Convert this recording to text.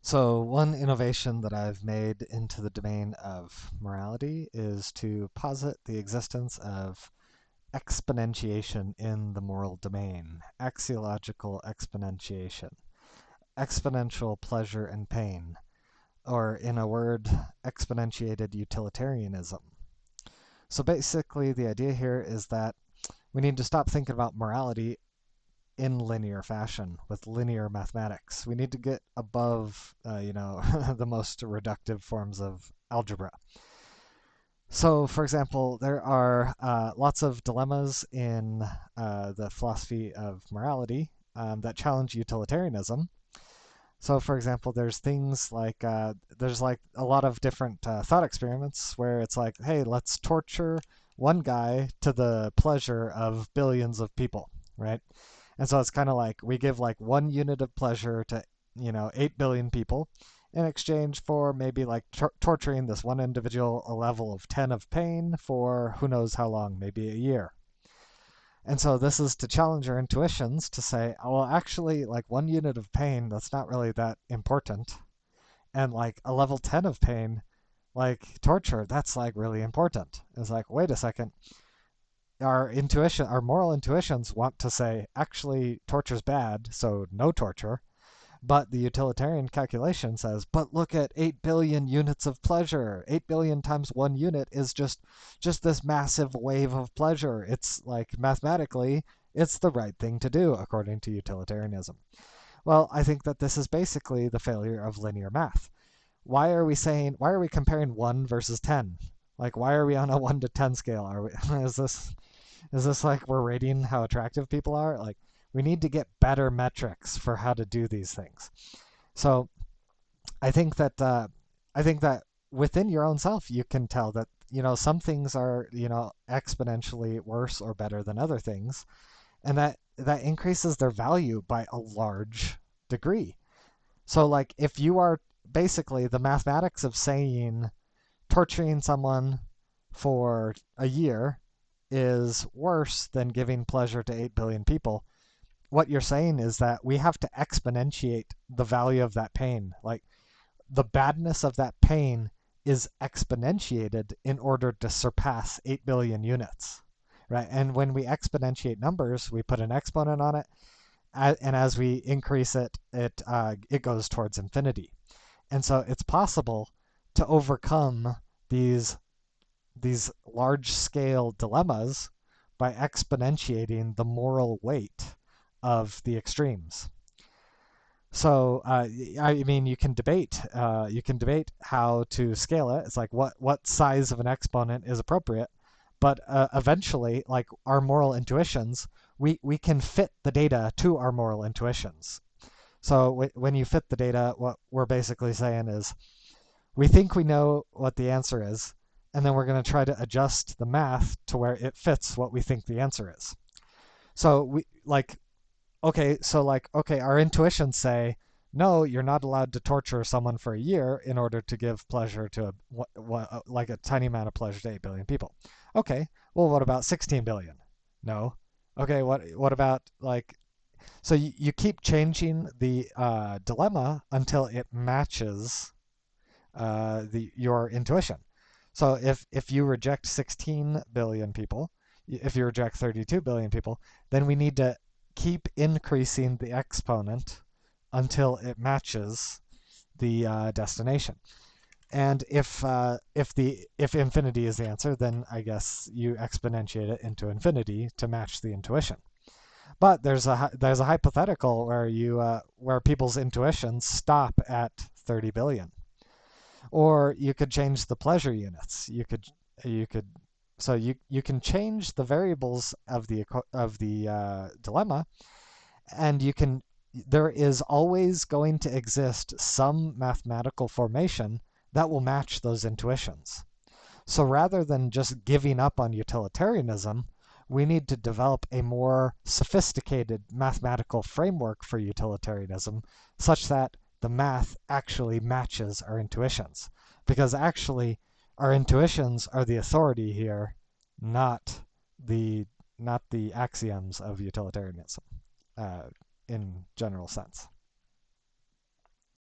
So one innovation that I've made into the domain of morality is to posit the existence of exponentiation in the moral domain, axiological exponentiation, exponential pleasure and pain, or in a word, exponentiated utilitarianism. So basically the idea here is that we need to stop thinking about morality in linear fashion with linear mathematics. We need to get above, the most reductive forms of algebra. So, for example, there are lots of dilemmas in the philosophy of morality that challenge utilitarianism. So, for example, there's things like there's like a lot of different thought experiments where it's like, hey, let's torture one guy to the pleasure of billions of people, right? And so it's kind of like we give like 1 unit of pleasure to, 8 billion people in exchange for maybe like torturing this one individual a level of 10 of pain for who knows how long, maybe a year. And so this is to challenge our intuitions to say, oh, well, actually, like 1 unit of pain, that's not really that important. And like a level 10 of pain, like torture, that's like really important. It's like, wait a second, our moral intuitions want to say, actually, torture's bad, so no torture. But the utilitarian calculation says, but look at 8 billion units of pleasure. 8 billion times 1 unit is just this massive wave of pleasure. It's like mathematically, it's the right thing to do according to utilitarianism. Well, I think that this is basically the failure of linear math. Why are we comparing 1 versus 10? Like, why are we on a 1 to 10 scale? Is this like we're rating how attractive people are? Like, we need to get better metrics for how to do these things. So I think that within your own self, you can tell that some things are exponentially worse or better than other things, and that increases their value by a large degree. So like if you are basically the mathematics of saying torturing someone for a year is worse than giving pleasure to 8 billion people, what you're saying is that we have to exponentiate the value of that pain. Like the badness of that pain is exponentiated in order to surpass 8 billion units, right? And when we exponentiate numbers, we put an exponent on it, and as we increase it, it goes towards infinity. And so it's possible to overcome these large scale dilemmas by exponentiating the moral weight of the extremes. So I mean, you can debate how to scale it. It's like what size of an exponent is appropriate, but eventually, like our moral intuitions, we can fit the data to our moral intuitions. So when you fit the data, what we're basically saying is we think we know what the answer is, and then we're going to try to adjust the math to where it fits what we think the answer is. So okay, our intuitions say, no, you're not allowed to torture someone for a year in order to give pleasure to like a tiny amount of pleasure to 8 billion people. Okay, well, what about 16 billion? No. Okay, what about like, so you keep changing the dilemma until it matches your intuition. So if you reject 16 billion people, if you reject 32 billion people, then we need to keep increasing the exponent until it matches the destination. And if infinity is the answer, then I guess you exponentiate it into infinity to match the intuition. But there's a hypothetical where people's intuitions stop at 30 billion. Or you could change the pleasure units. You could so you can change the variables of the dilemma, and there is always going to exist some mathematical formation that will match those intuitions. So rather than just giving up on utilitarianism, we need to develop a more sophisticated mathematical framework for utilitarianism such that the math actually matches our intuitions. Because actually, our intuitions are the authority here, not the axioms of utilitarianism in general sense.